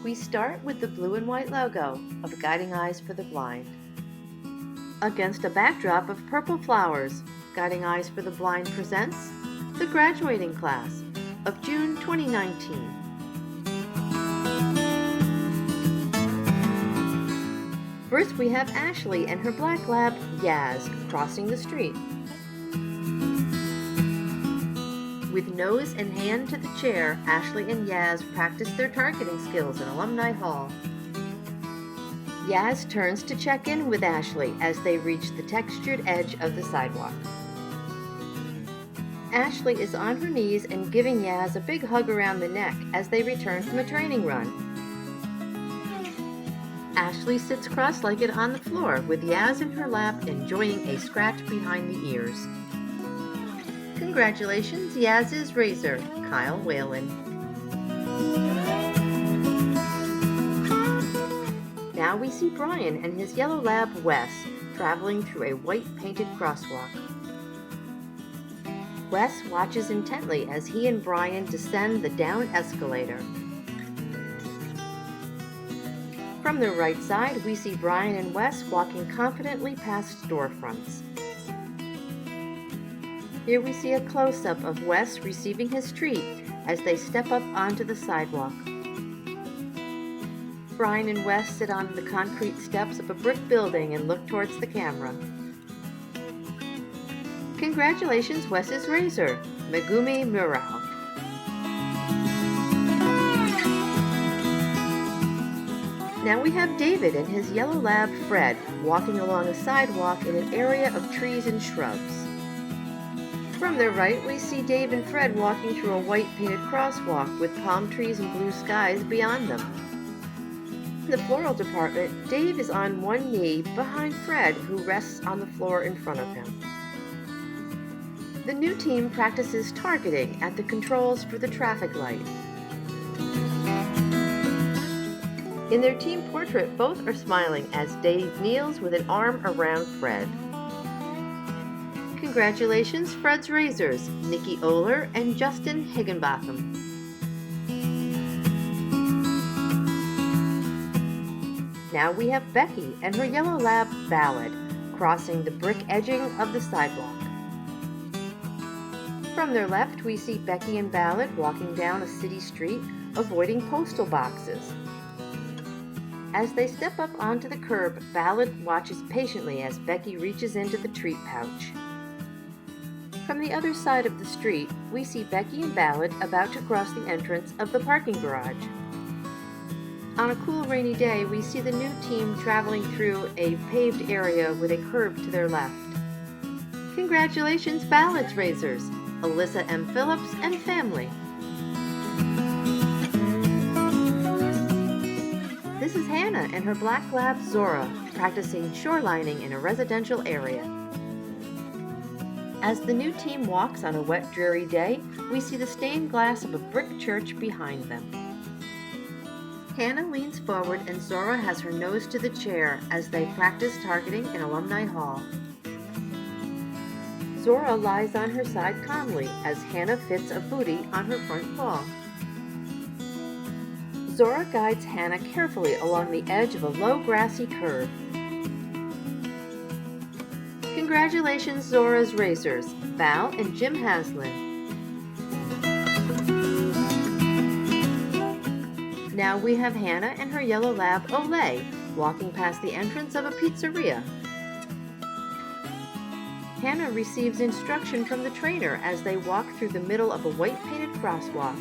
We start with the blue and white logo of Guiding Eyes for the Blind. Against a backdrop of purple flowers, Guiding Eyes for the Blind presents the graduating class of June 2019. First, we have Ashley and her black lab, Yaz, crossing the street. With nose and hand to the chair, Ashley and Yaz practice their targeting skills in Alumni Hall. Yaz turns to check in with Ashley as they reach the textured edge of the sidewalk. Ashley is on her knees and giving Yaz a big hug around the neck as they return from a training run. Ashley sits cross-legged on the floor with Yaz in her lap enjoying a scratch behind the ears. Congratulations, Yaz's razor, Kyle Whalen. Now we see Brian and his yellow lab, Wes, traveling through a white painted crosswalk. Wes watches intently as he and Brian descend the down escalator. From the right side, we see Brian and Wes walking confidently past storefronts. Here we see a close-up of Wes receiving his treat as they step up onto the sidewalk. Brian and Wes sit on the concrete steps of a brick building and look towards the camera. Congratulations, Wes's razor, Megumi Murao. Now we have David and his yellow lab, Fred, walking along a sidewalk in an area of trees and shrubs. From their right, we see Dave and Fred walking through a white painted crosswalk with palm trees and blue skies beyond them. In the floral department, Dave is on one knee behind Fred, who rests on the floor in front of him. The new team practices targeting at the controls for the traffic light. In their team portrait, both are smiling as Dave kneels with an arm around Fred. Congratulations, Fred's razors, Nikki Oler and Justin Higginbotham. Now we have Becky and her yellow lab, Ballad, crossing the brick edging of the sidewalk. From their left, we see Becky and Ballad walking down a city street, avoiding postal boxes. As they step up onto the curb, Ballad watches patiently as Becky reaches into the treat pouch. From the other side of the street, we see Becky and Ballad about to cross the entrance of the parking garage. On a cool rainy day, we see the new team traveling through a paved area with a curb to their left. Congratulations, Ballad's razors, Alyssa M. Phillips and family. This is Hannah and her black lab, Zora, practicing shorelining in a residential area. As the new team walks on a wet, dreary day, we see the stained glass of a brick church behind them. Hannah leans forward and Zora has her nose to the chair as they practice targeting in Alumni Hall. Zora lies on her side calmly as Hannah fits a booty on her front paw. Zora guides Hannah carefully along the edge of a low grassy curve. Congratulations, Zora's razors, Val and Jim Haslin. Now we have Hannah and her yellow lab, Olay, walking past the entrance of a pizzeria. Hannah receives instruction from the trainer as they walk through the middle of a white painted crosswalk.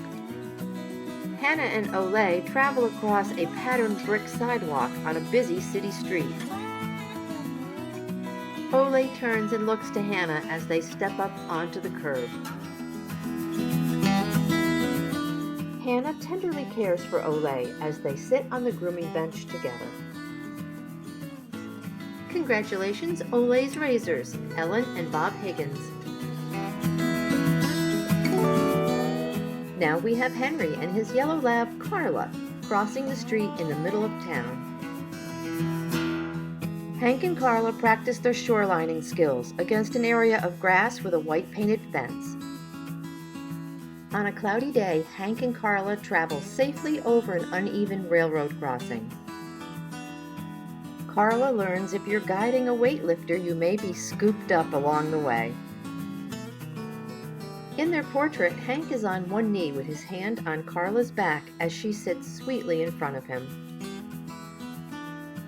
Hannah and Olay travel across a patterned brick sidewalk on a busy city street. Olay turns and looks to Hannah as they step up onto the curb. Hannah tenderly cares for Olay as they sit on the grooming bench together. Congratulations, Olay's razors, Ellen and Bob Higgins. Now we have Henry and his yellow lab, Carla, crossing the street in the middle of town. Hank and Carla practice their shorelining skills against an area of grass with a white painted fence. On a cloudy day, Hank and Carla travel safely over an uneven railroad crossing. Carla learns if you're guiding a weightlifter, you may be scooped up along the way. In their portrait, Hank is on one knee with his hand on Carla's back as she sits sweetly in front of him.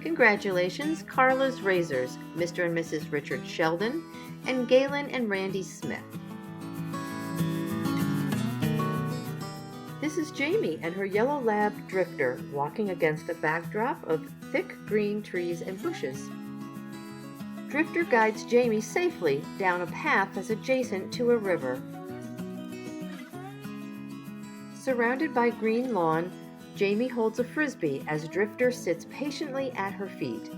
Congratulations, Carla's Razors, Mr. and Mrs. Richard Sheldon, and Galen and Randy Smith. This is Jamie and her yellow lab, Drifter, walking against a backdrop of thick green trees and bushes. Drifter guides Jamie safely down a path that's adjacent to a river. Surrounded by green lawn, Jamie holds a frisbee as Drifter sits patiently at her feet.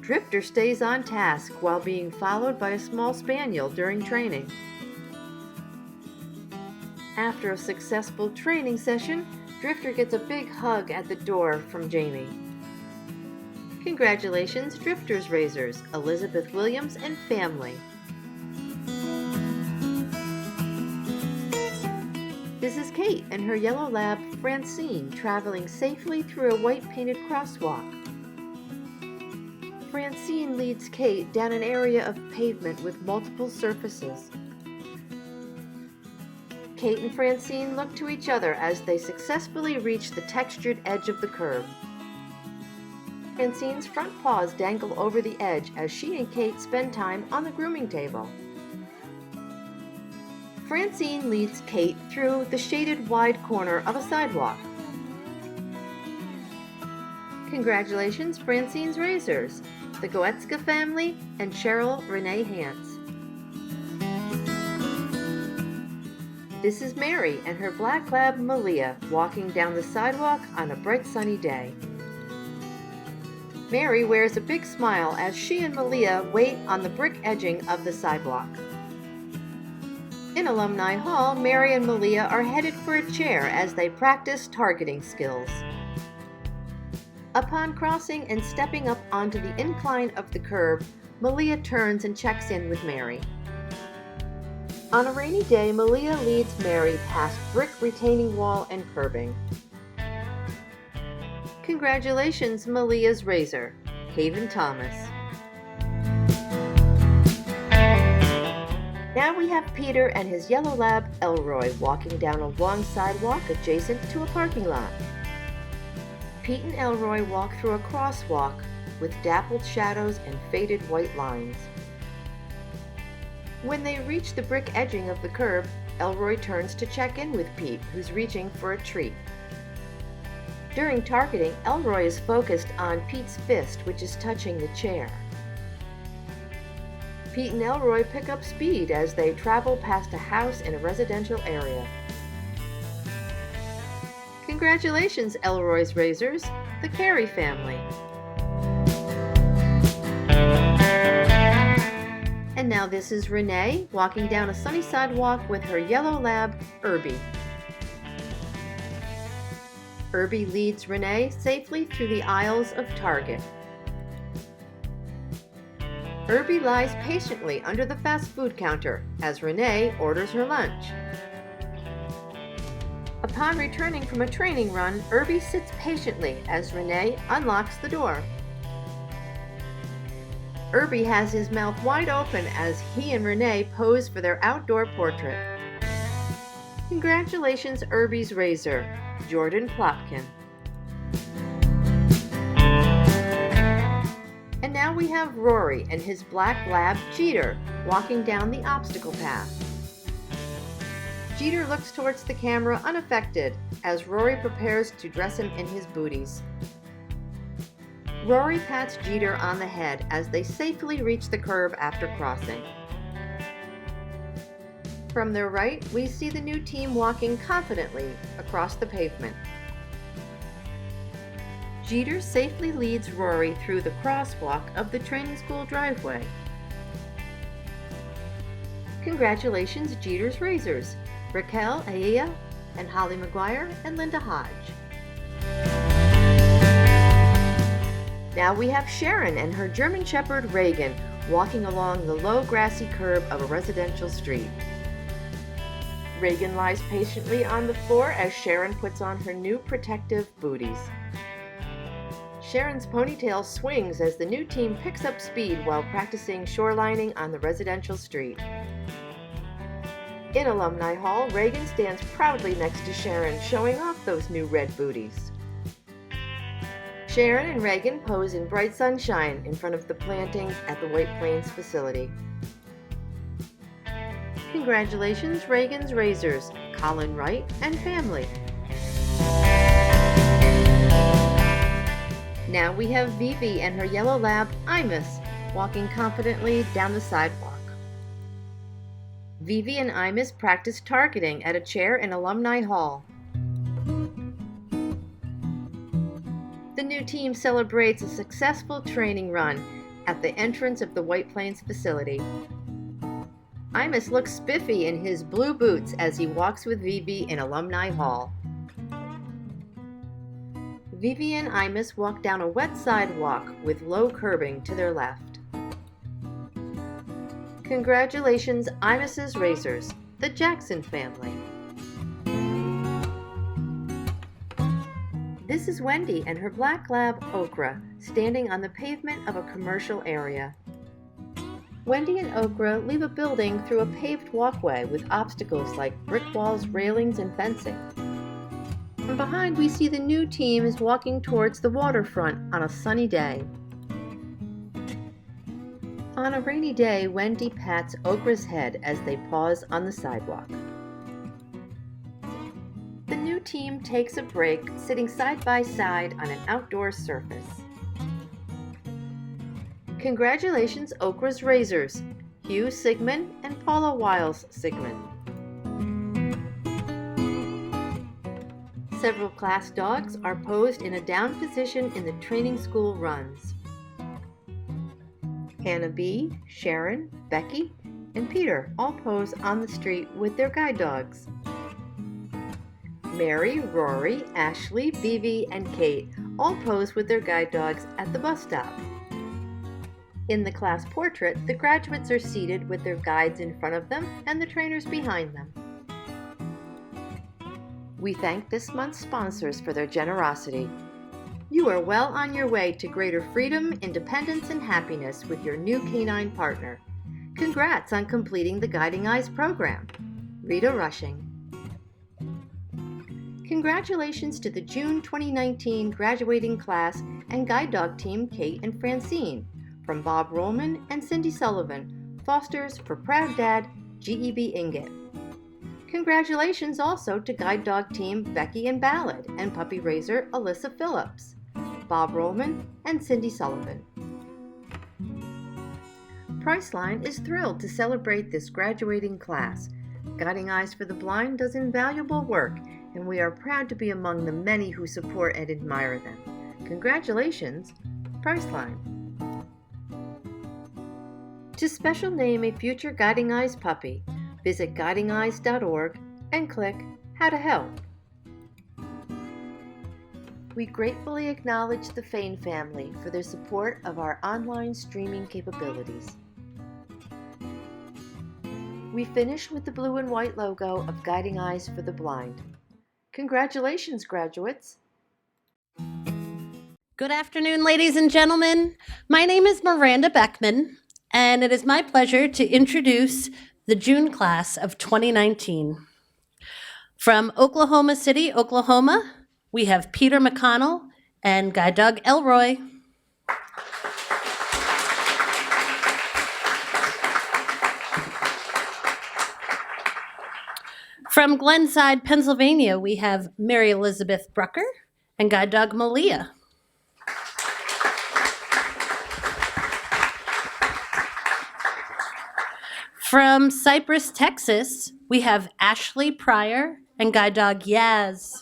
Drifter stays on task while being followed by a small spaniel during training. After a successful training session, Drifter gets a big hug at the door from Jamie. Congratulations, Drifter's Razors, Elizabeth Williams and family. This is Kate and her yellow lab, Francine, traveling safely through a white-painted crosswalk. Francine leads Kate down an area of pavement with multiple surfaces. Kate and Francine look to each other as they successfully reach the textured edge of the curb. Francine's front paws dangle over the edge as she and Kate spend time on the grooming table. Francine leads Kate through the shaded wide corner of a sidewalk. Congratulations, Francine's Razors, the Goetzka family, and Cheryl Renee Hance. This is Mary and her black lab, Malia, walking down the sidewalk on a bright sunny day. Mary wears a big smile as she and Malia wait on the brick edging of the sidewalk. In Alumni Hall, Mary and Malia are headed for a chair as they practice targeting skills. Upon crossing and stepping up onto the incline of the curb, Malia turns and checks in with Mary. On a rainy day, Malia leads Mary past brick retaining wall and curbing. Congratulations, Malia's Razor, Haven Thomas. Now we have Peter and his yellow lab, Elroy, walking down a long sidewalk adjacent to a parking lot. Pete and Elroy walk through a crosswalk with dappled shadows and faded white lines. When they reach the brick edging of the curb, Elroy turns to check in with Pete, who's reaching for a treat. During targeting, Elroy is focused on Pete's fist, which is touching the chair. Pete and Elroy pick up speed as they travel past a house in a residential area. Congratulations, Elroy's Razors, the Carey family. And now this is Renee walking down a sunny sidewalk with her yellow lab, Irby. Irby leads Renee safely through the aisles of Target. Irby lies patiently under the fast food counter as Renee orders her lunch. Upon returning from a training run, Irby sits patiently as Renee unlocks the door. Irby has his mouth wide open as he and Renee pose for their outdoor portrait. Congratulations, Irby's Razor, Jordan Plotkin. And now we have Rory and his black lab, Jeeter, walking down the obstacle path. Jeeter looks towards the camera unaffected as Rory prepares to dress him in his booties. Rory pats Jeeter on the head as they safely reach the curb after crossing. From their right, we see the new team walking confidently across the pavement. Jeeter safely leads Rory through the crosswalk of the training school driveway. Congratulations, Jeter's Razors, Raquel Aia and Holly McGuire and Linda Hodge. Now we have Sharon and her German Shepherd Reagan walking along the low grassy curb of a residential street. Reagan lies patiently on the floor as Sharon puts on her new protective booties. Sharon's ponytail swings as the new team picks up speed while practicing shorelining on the residential street. In Alumni Hall, Reagan stands proudly next to Sharon, showing off those new red booties. Sharon and Reagan pose in bright sunshine in front of the plantings at the White Plains facility. Congratulations, Reagan's Razors, Colin Wright and family. Now we have Vivi and her yellow lab, Imus, walking confidently down the sidewalk. Vivi and Imus practice targeting at a chair in Alumni Hall. The new team celebrates a successful training run at the entrance of the White Plains facility. Imus looks spiffy in his blue boots as he walks with Vivi in Alumni Hall. Vivi and Imus walk down a wet sidewalk with low curbing to their left. Congratulations, Imus's Razors, the Jackson family. This is Wendy and her black lab, Okra, standing on the pavement of a commercial area. Wendy and Okra leave a building through a paved walkway with obstacles like brick walls, railings, and fencing. From behind, we see the new team is walking towards the waterfront on a sunny day. On a rainy day, Wendy pats Okra's head as they pause on the sidewalk. The new team takes a break, sitting side by side on an outdoor surface. Congratulations, Okra's Razors, Hugh Sigmund and Paula Wiles Sigmund. Several class dogs are posed in a down position in the training school runs. Hannah B., Sharon, Becky, and Peter all pose on the street with their guide dogs. Mary, Rory, Ashley, Vivi, and Kate all pose with their guide dogs at the bus stop. In the class portrait, the graduates are seated with their guides in front of them and the trainers behind them. We thank this month's sponsors for their generosity. You are well on your way to greater freedom, independence, and happiness with your new canine partner. Congrats on completing the Guiding Eyes program. Rita Rushing. Congratulations to the June 2019 graduating class and guide dog team Kate and Francine from Bob Rollman and Cindy Sullivan, fosters for Proud Dad G.E.B. Inget. Congratulations also to guide dog team Becky and Ballad and puppy raiser Alyssa Phillips, Bob Rollman and Cindy Sullivan. Priceline is thrilled to celebrate this graduating class. Guiding Eyes for the Blind does invaluable work, and we are proud to be among the many who support and admire them. Congratulations, Priceline. To special name a future Guiding Eyes puppy, visit guidingeyes.org and click How to Help. We gratefully acknowledge the Fain family for their support of our online streaming capabilities. We finish with the blue and white logo of Guiding Eyes for the Blind. Congratulations, graduates! Good afternoon, ladies and gentlemen. My name is Miranda Beckman, and it is my pleasure to introduce the June class of 2019. From Oklahoma City, Oklahoma, we have Peter McConnell and guide dog Elroy. From Glenside, Pennsylvania, we have Mary Elizabeth Brucker and guide dog Malia. From Cypress, Texas, we have Ashley Pryor and guide dog Yaz.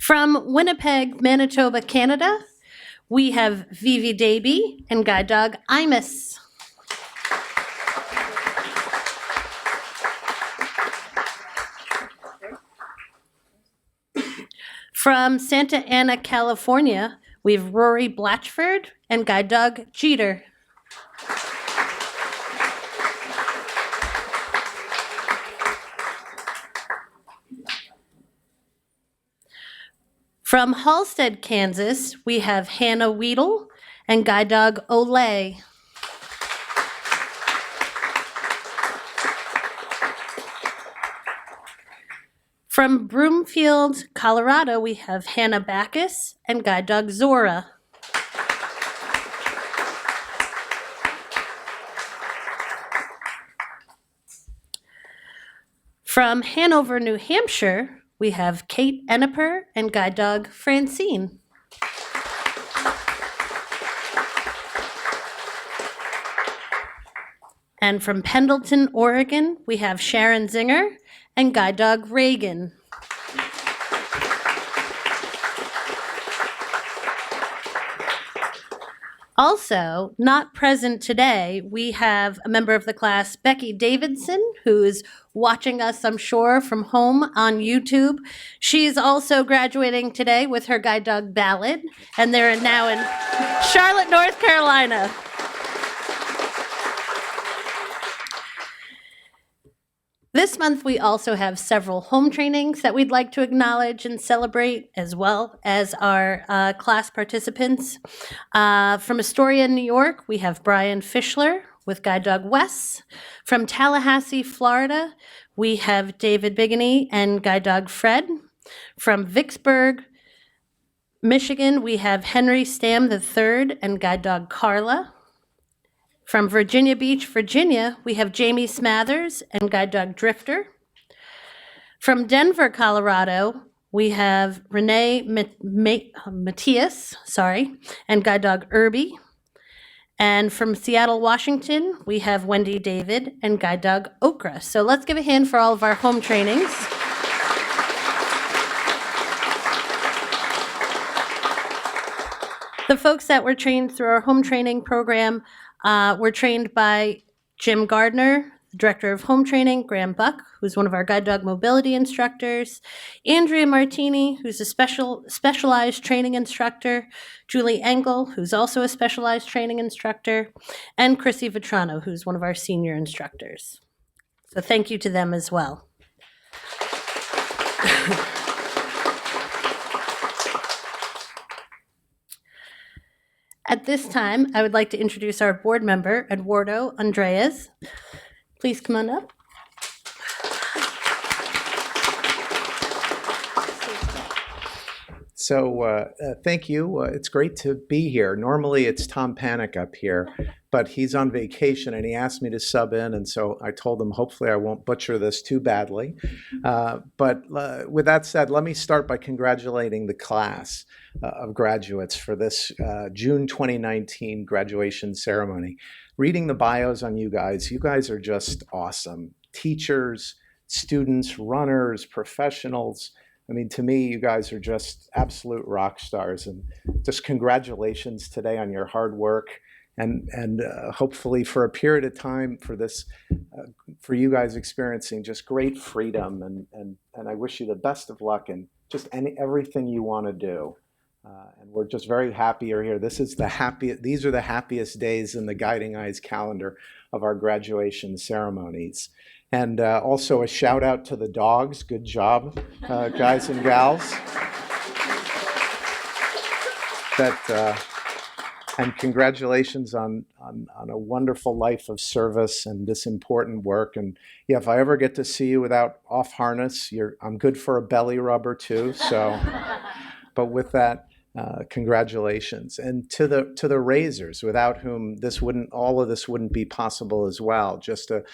From Winnipeg, Manitoba, Canada, we have Vivi Davy and guide dog Imus. From Santa Ana, California, we have Rory Blatchford and guide dog Jeeter. From Halstead, Kansas, we have Hannah Weedle and guide dog Olay. From Broomfield, Colorado, we have Hannah Backus and guide dog Zora. From Hanover, New Hampshire, we have Kate Enneper and guide dog Francine. And from Pendleton, Oregon, we have Sharon Zinger and guide dog Reagan. Also, not present today, we have a member of the class, Becky Davidson, who is watching us, I'm sure, from home on YouTube. She's also graduating today with her guide dog Ballad, and they're now in Charlotte, North Carolina. This month, we also have several home trainings that we'd like to acknowledge and celebrate, as well as our class participants. From Astoria, New York, we have Brian Fischler with guide dog Wes. From Tallahassee, Florida, we have David Bigany and guide dog Fred. From Vicksburg, Michigan, we have Henry Stam III and guide dog Carla. From Virginia Beach, Virginia, we have Jamie Smathers and guide dog Drifter. From Denver, Colorado, we have Renee Matthias, and guide dog Irby. And from Seattle, Washington, we have Wendy David and guide dog Okra. So let's give a hand for all of our home trainings. The folks that were trained through our home training program were trained by Jim Gardner, the Director of Home Training, Graham Buck, who's one of our guide dog mobility instructors, Andrea Martini, who's a specialized training instructor, Julie Engel, who's also a specialized training instructor, and Chrissy Vetrano, who's one of our senior instructors. So thank you to them as well. At this time, I would like to introduce our board member, Eduardo Andreas. Please come on up. So thank you. It's great to be here. Normally it's Tom Panic up here, but he's on vacation and he asked me to sub in, and so I told him hopefully I won't butcher this too badly. But with that said, let me start by congratulating the class of graduates for this June 2019 graduation ceremony. Reading the bios on you guys are just awesome. Teachers, students, runners, professionals. I mean, to me, you guys are just absolute rock stars, and just congratulations today on your hard work, and hopefully for a period of time for this, for you guys experiencing just great freedom, and I wish you the best of luck in just everything you want to do. And we're just very happy you're here. These are the happiest days in the Guiding Eyes calendar of our graduation ceremonies. And also a shout out to the dogs. Good job, guys and gals. And congratulations on a wonderful life of service and this important work. And yeah, if I ever get to see you without off harness, I'm good for a belly rub or two. So, but with that, congratulations. And to the raisers, without whom all of this wouldn't be possible as well. Just a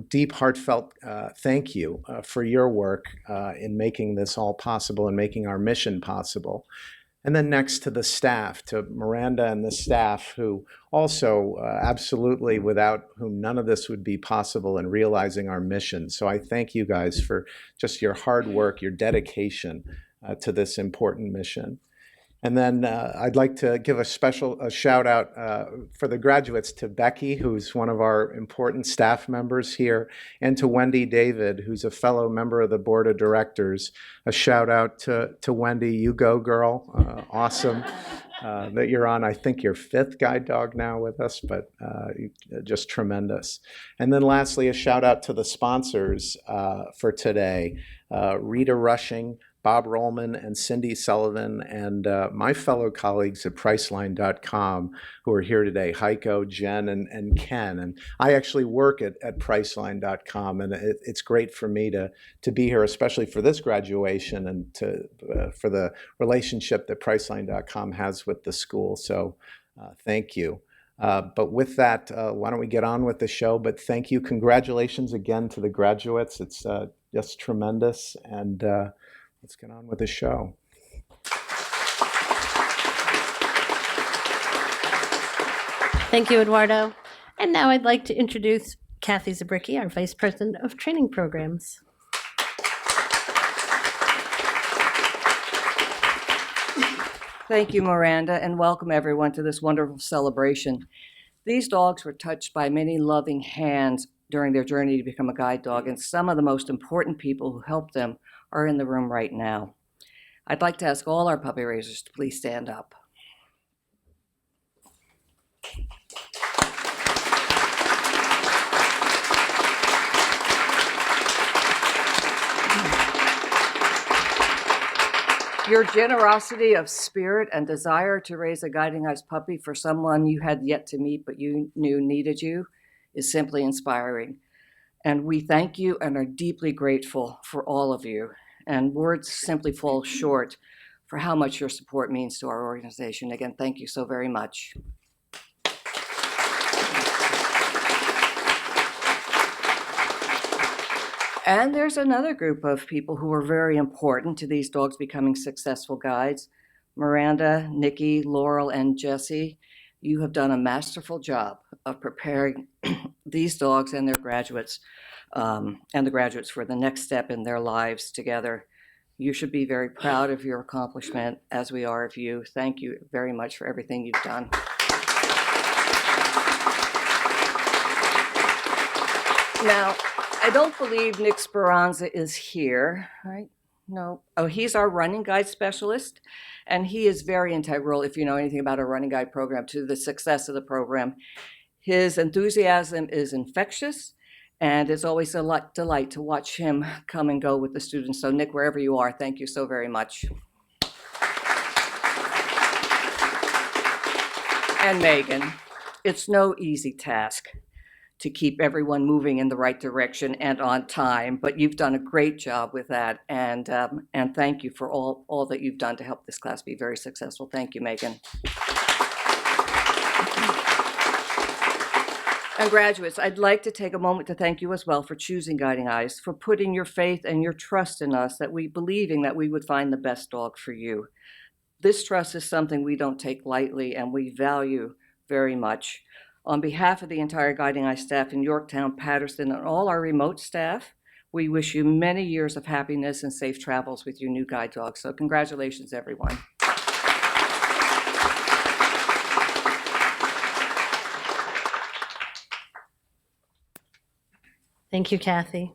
deep, heartfelt thank you for your work in making this all possible and making our mission possible. And then next to the staff, to Miranda and the staff, who also absolutely, without whom none of this would be possible in realizing our mission. So I thank you guys for just your hard work, your dedication to this important mission. And then I'd like to give a shout out for the graduates to Becky, who's one of our important staff members here, and to Wendy David, who's a fellow member of the board of directors. A shout out to Wendy, you go girl, awesome. that you're on, I think, your fifth guide dog now with us, but just tremendous. And then lastly, a shout out to the sponsors for today, Rita Rushing, Bob Rollman, and Cindy Sullivan, and my fellow colleagues at Priceline.com who are here today, Heiko, Jen, and Ken. And I actually work at Priceline.com, and it's great for me to be here, especially for this graduation and for the relationship that Priceline.com has with the school. So thank you. But with that, why don't we get on with the show? But thank you. Congratulations again to the graduates. It's just tremendous. And let's get on with the show. Thank you, Eduardo. And now I'd like to introduce Kathy Zabricki, our Vice President of Training Programs. Thank you, Miranda, and welcome everyone to this wonderful celebration. These dogs were touched by many loving hands during their journey to become a guide dog, and some of the most important people who helped them are in the room right now. I'd like to ask all our puppy raisers to please stand up. Your generosity of spirit and desire to raise a Guiding Eyes puppy for someone you had yet to meet but you knew needed you is simply inspiring. And we thank you and are deeply grateful for all of you. And words simply fall short for how much your support means to our organization. Again, thank you so very much. And there's another group of people who are very important to these dogs becoming successful guides. Miranda, Nikki, Laurel, and Jesse, you have done a masterful job of preparing these dogs and their graduates, and the graduates for the next step in their lives together. You should be very proud of your accomplishment, as we are of you. Thank you very much for everything you've done. Now, I don't believe Nick Speranza is here, right? No. Oh, he's our running guide specialist, and he is very integral, if you know anything about a running guide program, to the success of the program. His enthusiasm is infectious, and it's always a delight to watch him come and go with the students. So Nick, wherever you are, thank you so very much. And Megan, it's no easy task to keep everyone moving in the right direction and on time, but you've done a great job with that, and thank you for all that you've done to help this class be very successful. Thank you, Megan. And graduates, I'd like to take a moment to thank you as well for choosing Guiding Eyes, for putting your faith and your trust in us, that we believing that we would find the best dog for you. This trust is something we don't take lightly and we value very much. On behalf of the entire Guiding Eyes staff in Yorktown, Patterson, and all our remote staff, we wish you many years of happiness and safe travels with your new guide dog. So congratulations, everyone. Thank you, Kathy.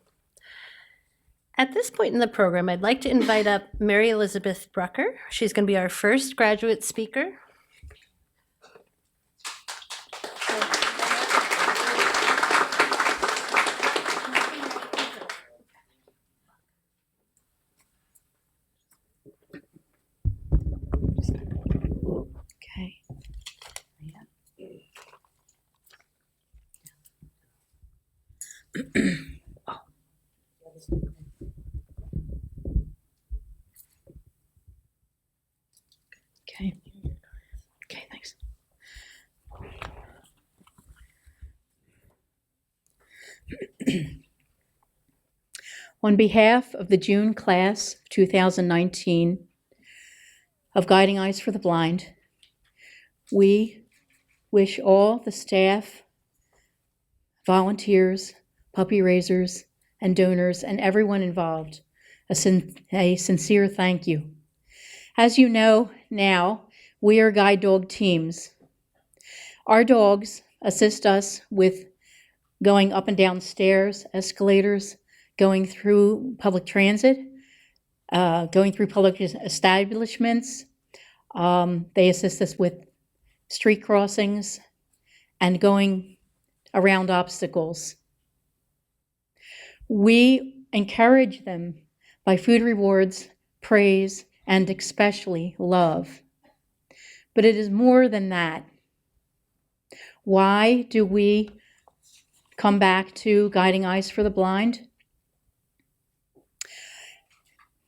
At this point in the program, I'd like to invite up Mary Elizabeth Brucker. She's going to be our first graduate speaker. Okay. Okay. Okay, thanks. On behalf of the June class 2019 of Guiding Eyes for the Blind, we wish all the staff, volunteers, puppy raisers, and donors, and everyone involved a sincere thank you. As you know now, we are guide dog teams. Our dogs assist us with going up and down stairs, escalators, going through public transit, going through public establishments, They assist us with street crossings and going around obstacles. We encourage them by food rewards, praise, and especially love. But it is more than that. Why do we come back to Guiding Eyes for the Blind?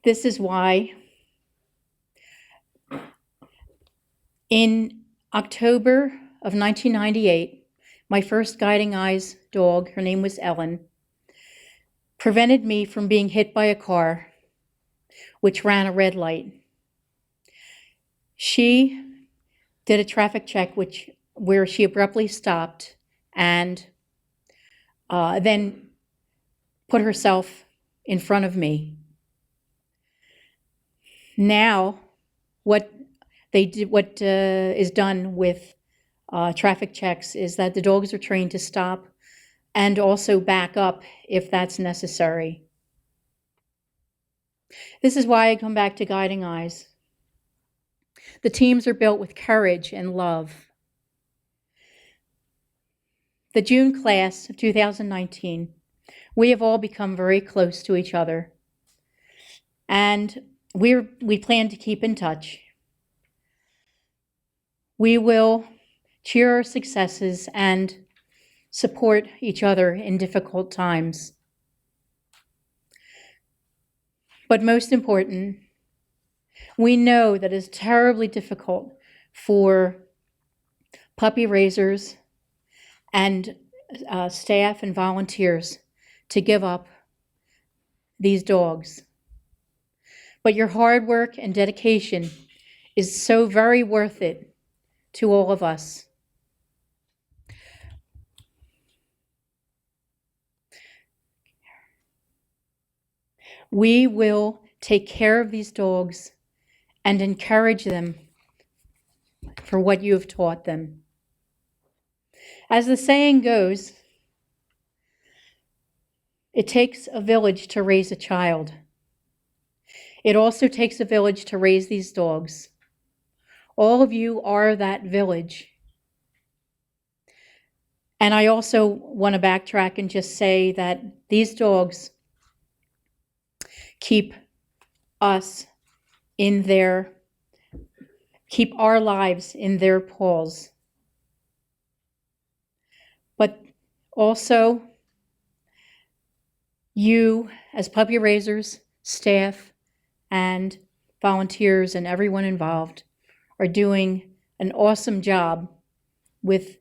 This is why in October of 1998, my first Guiding Eyes dog, her name was Ellen, prevented me from being hit by a car which ran a red light. She did a traffic check where she abruptly stopped and then put herself in front of me. Now, what is done with traffic checks is that the dogs are trained to stop and also back up if that's necessary. This is why I come back to Guiding Eyes. The teams are built with courage and love. The June class of 2019, we have all become very close to each other, and we plan to keep in touch. We will cheer our successes and support each other in difficult times. But most important, we know that it's terribly difficult for puppy raisers and staff and volunteers to give up these dogs. But your hard work and dedication is so very worth it to all of us. We will take care of these dogs and encourage them for what you have taught them. As the saying goes, it takes a village to raise a child. It also takes a village to raise these dogs. All of you are that village. And I also want to backtrack and just say that these dogs keep our lives in their paws. But also, you as puppy raisers, staff, and volunteers and everyone involved are doing an awesome job with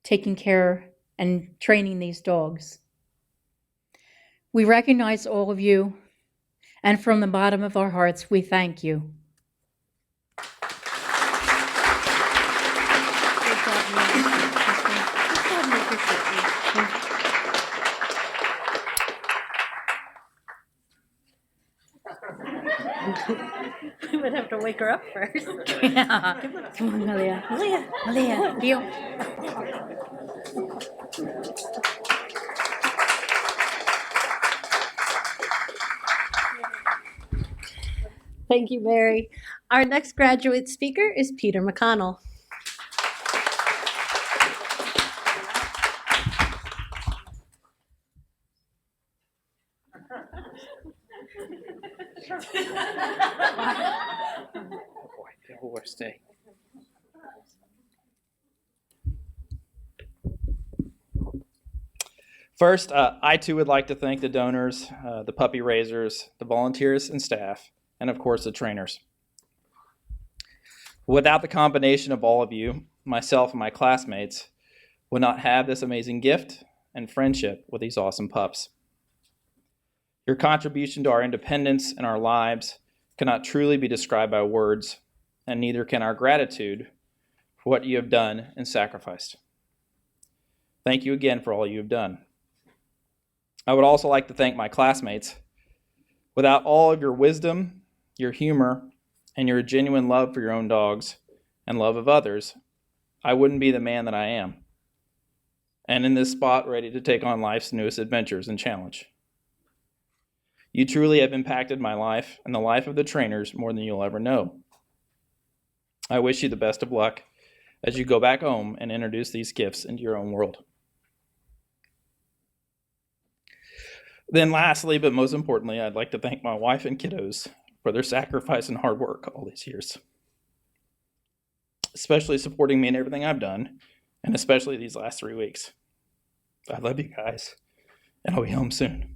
taking care and training these dogs. We recognize all of you, and from the bottom of our hearts, we thank you. We would have to wake her up first. Yeah. Come on, Malia. Malia, deal. Thank you, Mary. Our next graduate speaker is Peter McConnell. Worst day. First, I too would like to thank the donors, the puppy raisers, the volunteers and staff, and of course the trainers. Without the combination of all of you, myself and my classmates would not have this amazing gift and friendship with these awesome pups. Your contribution to our independence and our lives cannot truly be described by words, and neither can our gratitude for what you have done and sacrificed. Thank you again for all you have done. I would also like to thank my classmates. Without all of your wisdom, your humor, and your genuine love for your own dogs and love of others, I wouldn't be the man that I am, and in this spot ready to take on life's newest adventures and challenge. You truly have impacted my life and the life of the trainers more than you'll ever know. I wish you the best of luck as you go back home and introduce these gifts into your own world. Then lastly, but most importantly, I'd like to thank my wife and kiddos for their sacrifice and hard work all these years, especially supporting me in everything I've done, and especially these last 3 weeks. I love you guys, and I'll be home soon.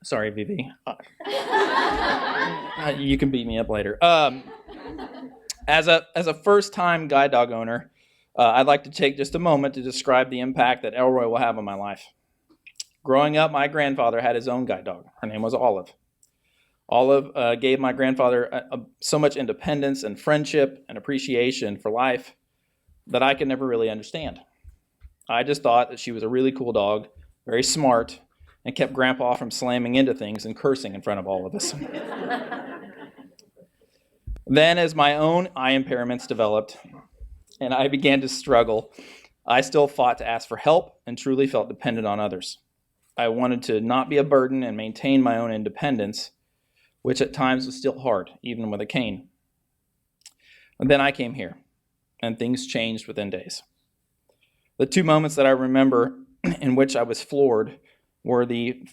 Sorry, Vivi. You can beat me up later. As a first-time guide dog owner, I'd like to take just a moment to describe the impact that Elroy will have on my life. Growing up, my grandfather had his own guide dog. Her name was Olive. Olive gave my grandfather so much independence and friendship and appreciation for life that I could never really understand. I just thought that she was a really cool dog, very smart, and kept Grandpa from slamming into things and cursing in front of all of us. Then, as my own eye impairments developed and I began to struggle, I still fought to ask for help and truly felt dependent on others. I wanted to not be a burden and maintain my own independence, which at times was still hard, even with a cane. And then I came here, and things changed within days. The 2 moments that I remember in which I was floored were the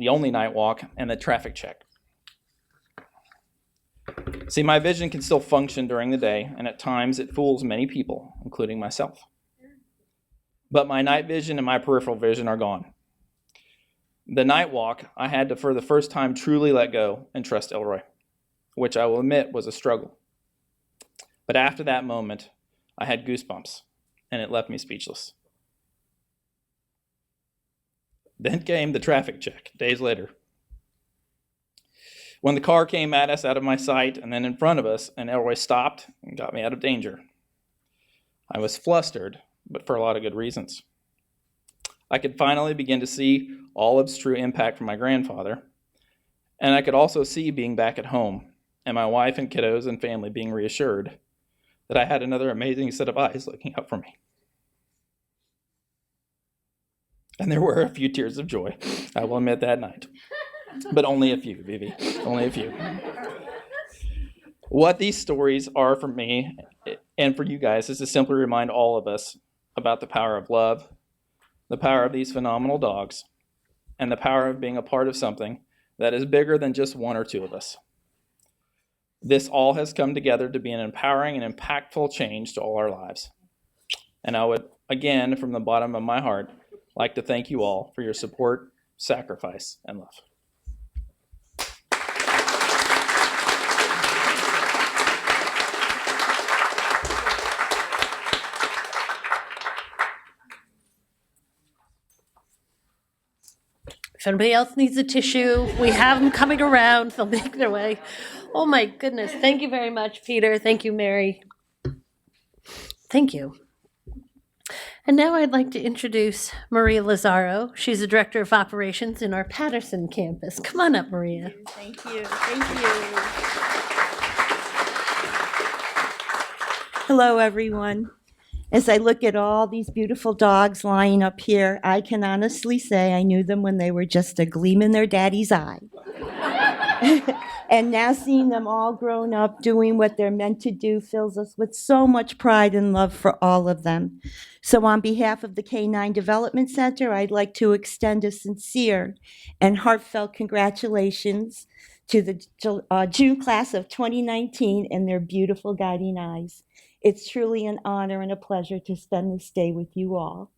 only night walk and the traffic check. See, my vision can still function during the day, and at times it fools many people, including myself. But my night vision and my peripheral vision are gone. The night walk, I had to, for the first time, truly let go and trust Elroy, which I will admit was a struggle. But after that moment, I had goosebumps, and it left me speechless. Then came the traffic check, days later. When the car came at us out of my sight and then in front of us, and Elroy stopped and got me out of danger. I was flustered, but for a lot of good reasons. I could finally begin to see Olive's true impact from my grandfather, and I could also see being back at home and my wife and kiddos and family being reassured that I had another amazing set of eyes looking out for me. And there were a few tears of joy, I will admit, that night. But only a few, Vivi, only a few. What these stories are for me and for you guys is to simply remind all of us about the power of love, the power of these phenomenal dogs, and the power of being a part of something that is bigger than just one or two of us. This all has come together to be an empowering and impactful change to all our lives. And I would, again, from the bottom of my heart, like to thank you all for your support, sacrifice, and love. If anybody else needs a tissue, we have them coming around. They'll make their way. Oh my goodness. Thank you very much, Peter. Thank you, Mary. Thank you. And now I'd like to introduce Maria Lazaro. She's the Director of Operations in our Patterson campus. Come on up, Maria. Thank you. Thank you. Hello, everyone. As I look at all these beautiful dogs lying up here, I can honestly say I knew them when they were just a gleam in their daddy's eye. And now seeing them all grown up doing what they're meant to do fills us with so much pride and love for all of them. So on behalf of the K-9 Development Center, I'd like to extend a sincere and heartfelt congratulations to the June class of 2019 and their beautiful guiding eyes. It's truly an honor and a pleasure to spend this day with you all.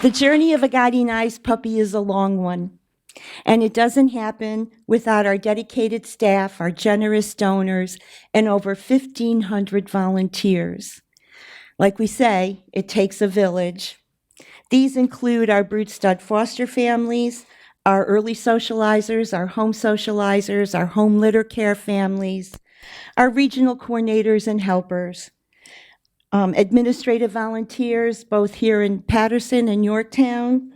The journey of a guiding eyes puppy is a long one, and it doesn't happen without our dedicated staff, our generous donors, and over 1,500 volunteers. Like we say, it takes a village. These include our brood stud foster families, our early socializers, our home socializers, our home litter care families, our regional coordinators and helpers, administrative volunteers, both here in Patterson and Yorktown,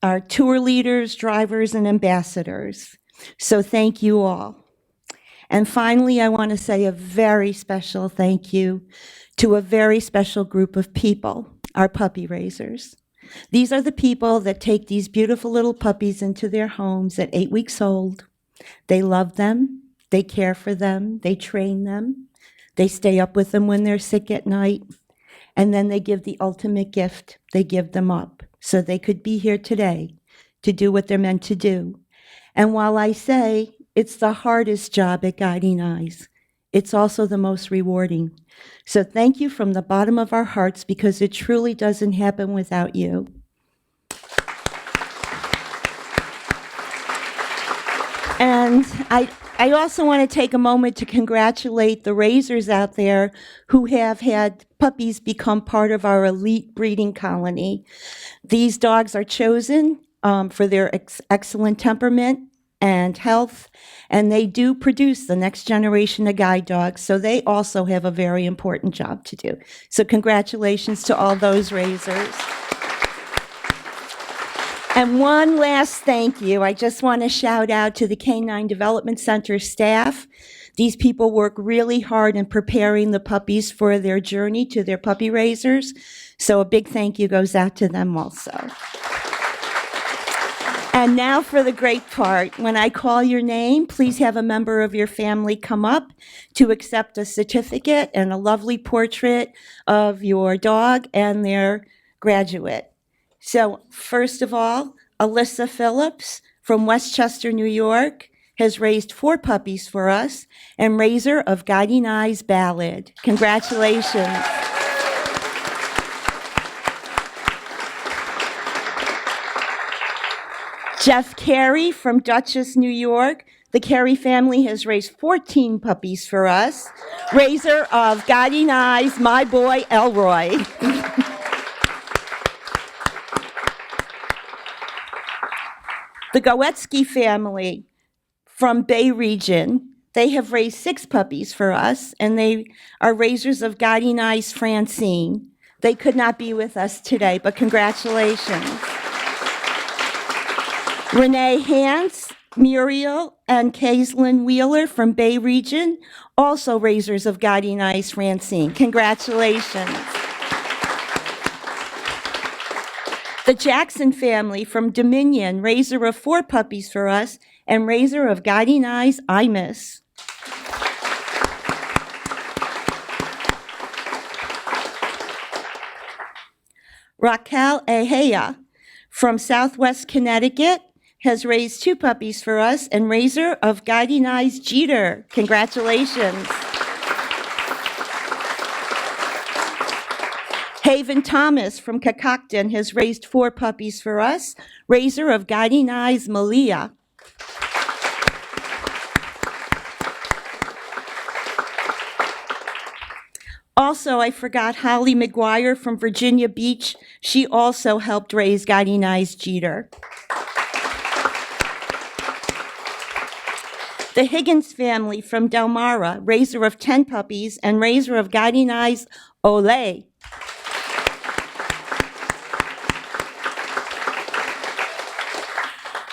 our tour leaders, drivers, and ambassadors. So thank you all. And finally, I want to say a very special thank you to a very special group of people, our puppy raisers. These are the people that take these beautiful little puppies into their homes at 8 weeks old. They love them, they care for them, they train them, they stay up with them when they're sick at night, and then they give the ultimate gift. They give them up so they could be here today to do what they're meant to do. And while I say it's the hardest job at Guiding Eyes, it's also the most rewarding. So thank you from the bottom of our hearts, because it truly doesn't happen without you. And I also want to take a moment to congratulate the raisers out there who have had puppies become part of our elite breeding colony. These dogs are chosen for their excellent temperament and health, and they do produce the next generation of guide dogs, so they also have a very important job to do. So congratulations to all those raisers. And one last thank you. I just want to shout out to the Canine Development Center staff. These people work really hard in preparing the puppies for their journey to their puppy raisers. So a big thank you goes out to them also. And now for the great part. When I call your name, please have a member of your family come up to accept a certificate and a lovely portrait of your dog and their graduate. So first of all, Alyssa Phillips from Westchester, New York, has raised 4 puppies for us and raiser of Guiding Eyes Ballad. Congratulations. Jeff Carey from Dutchess, New York. The Carey family has raised 14 puppies for us. Raiser of Guiding Eyes, my boy, Elroy. The Goetsky family from Bay Region, they have raised 6 puppies for us, and they are raisers of Guiding Eyes Francine. They could not be with us today, but congratulations. Renee Hance, Muriel, and Kaislyn Wheeler from Bay Region, also raisers of Guiding Eyes Francine. Congratulations. The Jackson family from Dominion, raiser of 4 puppies for us, and raiser of Guiding Eyes Imus. Raquel Ehea from Southwest Connecticut has raised 2 puppies for us, and raiser of Guiding Eyes Jeeter. Congratulations. Haven Thomas from Catoctin has raised 4 puppies for us, raiser of Guiding Eyes Malia. Also, I forgot Holly McGuire from Virginia Beach. She also helped raise Guiding Eyes Jeeter. The Higgins family from Delmara, raiser of 10 puppies and raiser of Guiding Eyes Olay.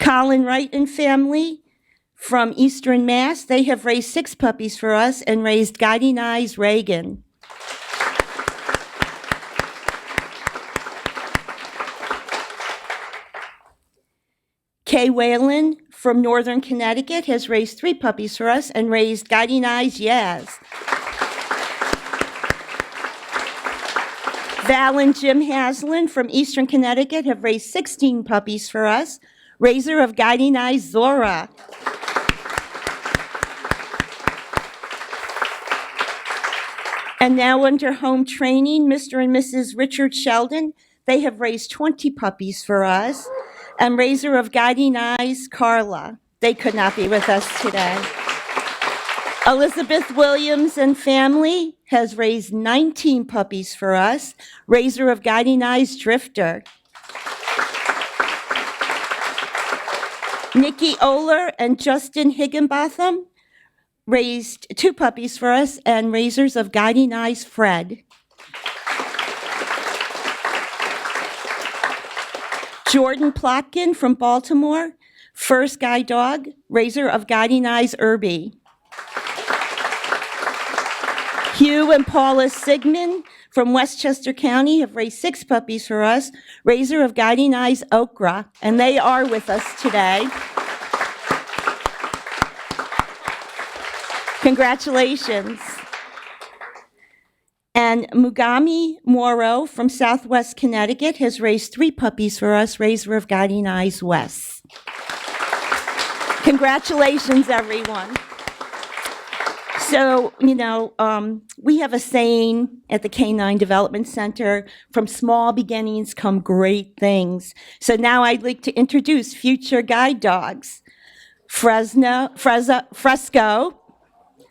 Colin Wright and family from Eastern Mass, they have raised 6 puppies for us and raised Guiding Eyes Reagan. Kay Whalen from Northern Connecticut has raised 3 puppies for us and raised Guiding Eyes Yaz. Val and Jim Haslam from Eastern Connecticut have raised 16 puppies for us, raiser of Guiding Eyes Zora. And now under home training, Mr. and Mrs. Richard Sheldon, they have raised 20 puppies for us, and raiser of Guiding Eyes Carla. They could not be with us today. Elizabeth Williams and family has raised 19 puppies for us, raiser of Guiding Eyes Drifter. Nikki Oler and Justin Higginbotham raised 2 puppies for us and raisers of Guiding Eyes Fred. Jordan Plotkin from Baltimore, first guide dog, raiser of Guiding Eyes Irby. Hugh and Paula Sigmund from Westchester County have raised 6 puppies for us, raiser of Guiding Eyes Okra, and they are with us today. Congratulations. And Mugami Moro from Southwest Connecticut has raised 3 puppies for us, raiser of Guiding Eyes West. Congratulations, everyone. So, we have a saying at the Canine Development Center, from small beginnings come great things. So now I'd like to introduce future guide dogs, Fresco,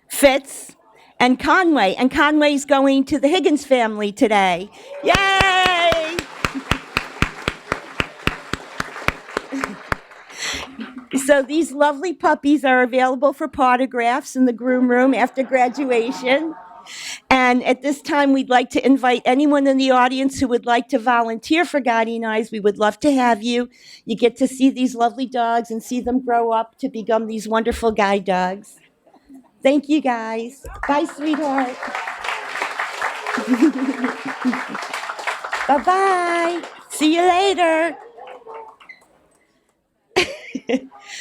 Fitz, and Conway. And Conway's going to the Higgins family today. Yay! So these lovely puppies are available for autographs in the groom room after graduation. And at this time, we'd like to invite anyone in the audience who would like to volunteer for Guiding Eyes. We would love to have you. You get to see these lovely dogs and see them grow up to become these wonderful guide dogs. Thank you, guys. Bye, sweetheart. Bye-bye. See you later.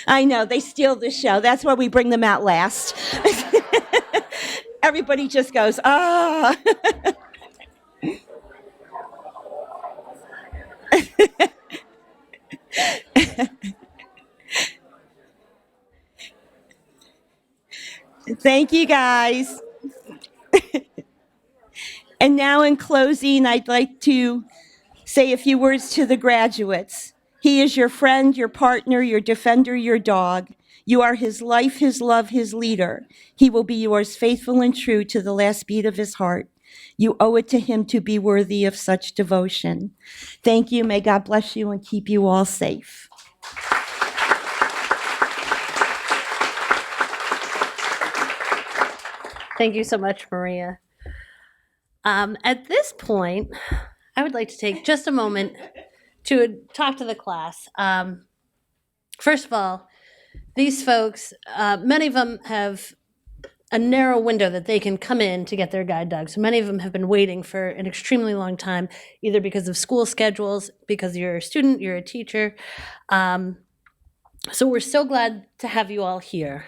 I know, they steal the show. That's why we bring them out last. Everybody just goes, ah. Thank you, guys. And now in closing, I'd like to say a few words to the graduates. He is your friend, your partner, your defender, your dog. You are his life, his love, his leader. He will be yours faithful and true to the last beat of his heart. You owe it to him to be worthy of such devotion. Thank you. May God bless you and keep you all safe. Thank you so much, Maria. At this point, I would like to take just a moment to talk to the class. First of all, these folks, many of them have a narrow window that they can come in to get their guide dogs. So many of them have been waiting for an extremely long time, either because of school schedules, because you're a student, you're a teacher. So we're so glad to have you all here.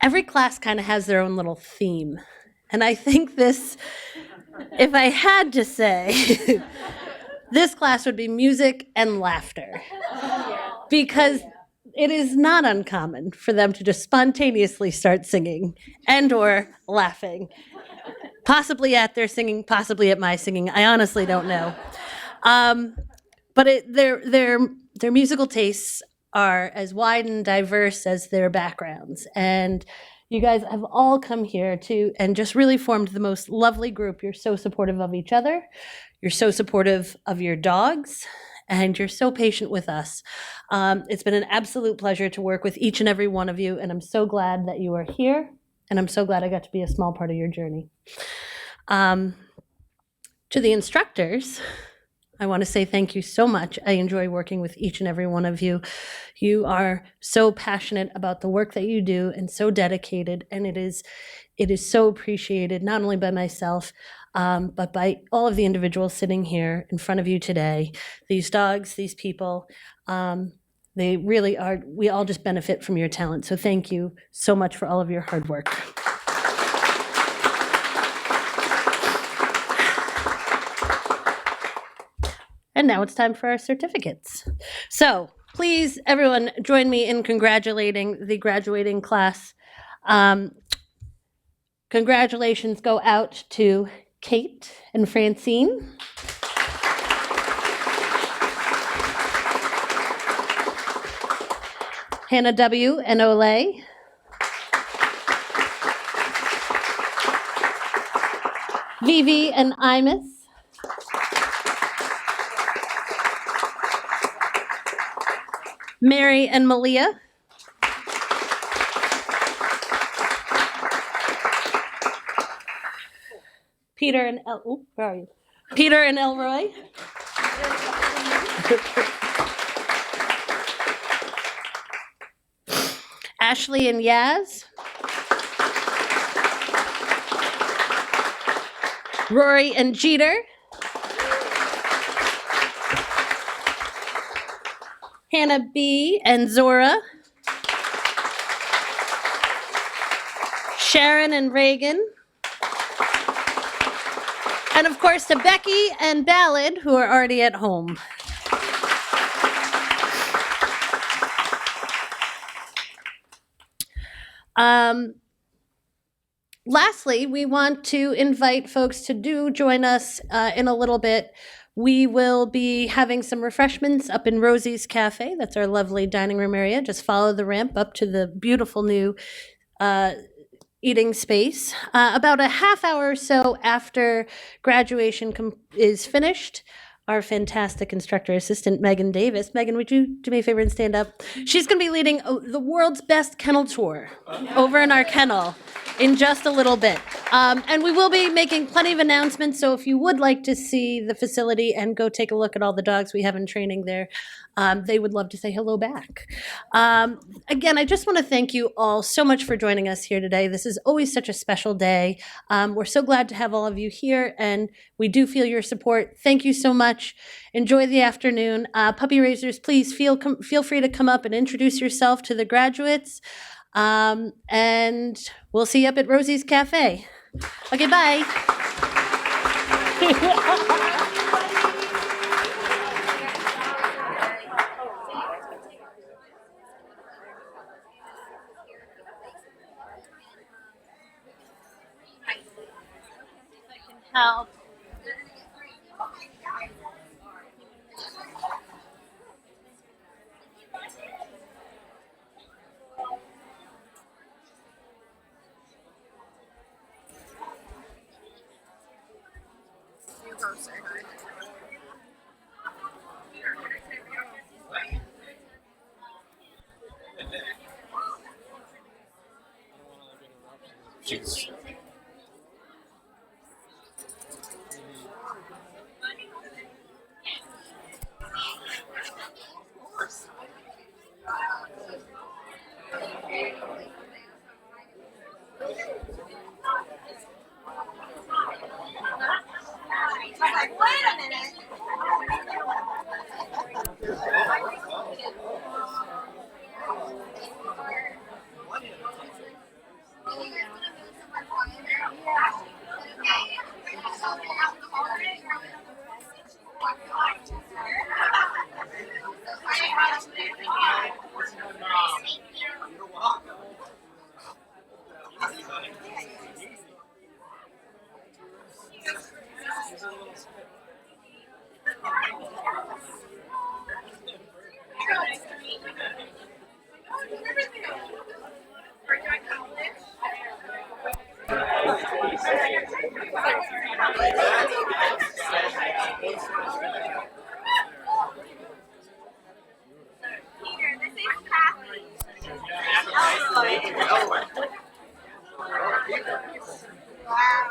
Every class kind of has their own little theme. And I think this, if I had to say, this class would be music and laughter. Because it is not uncommon for them to just spontaneously start singing and or laughing. Possibly at their singing, possibly at my singing. I honestly don't know. But their musical tastes are as wide and diverse as their backgrounds. And you guys have all come here and just really formed the most lovely group. You're so supportive of each other. You're so supportive of your dogs. And you're so patient with us. It's been an absolute pleasure to work with each and every one of you. And I'm so glad that you are here. And I'm so glad I got to be a small part of your journey. To the instructors, I want to say thank you so much. I enjoy working with each and every one of you. You are so passionate about the work that you do and so dedicated, and it is so appreciated, not only by myself, but by all of the individuals sitting here in front of you today. These dogs, these people, they really are, we all just benefit from your talent. So thank you so much for all of your hard work. And now it's time for our certificates. So please, everyone, join me in congratulating the graduating class. Congratulations go out to Kate and Francine. Hannah W. and Olay. Vivi and Imus. Mary and Malia. Peter and where are you? Peter and Elroy. Ashley and Yaz. Rory and Jeeter. Hannah B. and Zora. Sharon and Reagan. And of course to Becky and Ballad, who are already at home. Lastly, we want to invite folks to join us in a little bit. We will be having some refreshments up in Rosie's Cafe. That's our lovely dining room area. Just follow the ramp up to the beautiful new eating space. About a half hour or so after graduation is finished, our fantastic instructor assistant, Megan Davis. Megan, would you do me a favor and stand up? She's going to be leading the world's best kennel tour over in our kennel in just a little bit. And we will be making plenty of announcements, so if you would like to see the facility and go take a look at all the dogs we have in training there, they would love to say hello back. Again, I just want to thank you all so much for joining us here today. This is always such a special day. We're so glad to have all of you here, and we do feel your support. Thank you so much. Enjoy the afternoon. Puppy raisers, please feel free to come up and introduce yourself to the graduates. And we'll see you up at Rosie's Cafe. Okay, bye. Help. Jeez. Wow.